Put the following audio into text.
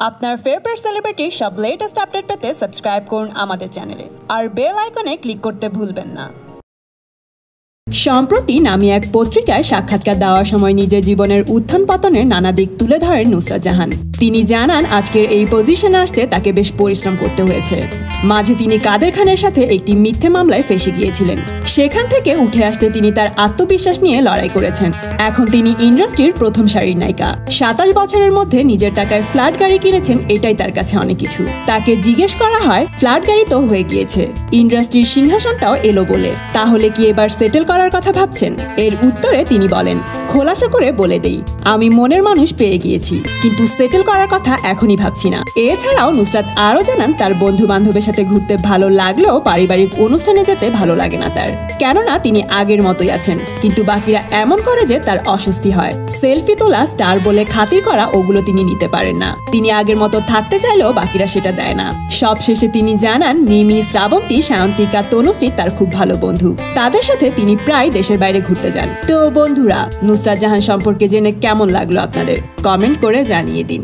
আপনার ফেভারিট সেলিব্রিটির সব latest update পেতে সাবস্ক্রাইব করুন আমাদের চ্যানেলে আর বেল আইকনে ক্লিক করতে ভুলবেন না। সম্প্রতি নামি এক পত্রিকায় সাক্ষাৎকার দেওয়ার সময় নিজের জীবনের উত্থান পতনের নানা দিক তুলে ধরেন নুসরাত জাহান। তিনি জানান আজকের এই পজিশনে আসতে তাকে বেশ পরিশ্রম করতে হয়েছে। মাঝে তিনি কাদের খানের সাথে একটি মিথ্যে মামলায় ফেঁসে গিয়েছিলেন। সেখান থেকে উঠে আসতে তিনি তার আত্মবিশ্বাস নিয়ে লড়াই করেছেন। এখন তিনি ইন্ডাস্ট্রির প্রথম সারির নায়িকা। 27 বছরের মধ্যে নিজের টাকায় ফ্ল্যাট গাড়ি কিনেছেন, এটাই তার কাছে অনেক কিছু। তাকে জিজ্ঞেস করা হয় ফ্ল্যাট গাড়ি তো হয়ে গিয়েছে, ইন্ডাস্ট্রির সিংহাসনটাও এলো বলে, তাহলে কি এবার সেটেল করার কথা ভাবছেন? এর উত্তরে তিনি বলেন, খোলাসা করে বলে দেই, আমি মনের মানুষ পেয়ে গিয়েছি, কিন্তু সেটেল করার কথা এখনই ভাবছি না। এছাড়াও নুসরাত আরও জানান তার বন্ধু বান্ধবের সাথে ঘুরতে ভালো লাগলেও পারিবারিক অনুষ্ঠানে যেতে ভালো লাগে না তার, কেননা তিনি আগের মতোই আছেন। কিন্তু বাকিরা এমন করে যে তার অস্বস্তি হয়। সেলফি তোলা, স্টার বলে খাতির করা, ওগুলো তিনি নিতে পারেন না। তিনি আগের মতো থাকতে চাইলেও বাকিরা সেটা দেয় না। সবশেষে তিনি জানান মিমি, শ্রাবন্তী, সায়ন্তিকা, তনুশ্রী তার খুব ভালো বন্ধু। তাদের সাথে তিনি প্রায় দেশের বাইরে ঘুরতে যান। তো বন্ধুরা, নুসরাত জাহান সম্পর্কে জেনে কেমন লাগলো আপনাদের? কমেন্ট করে জানিয়ে দিন।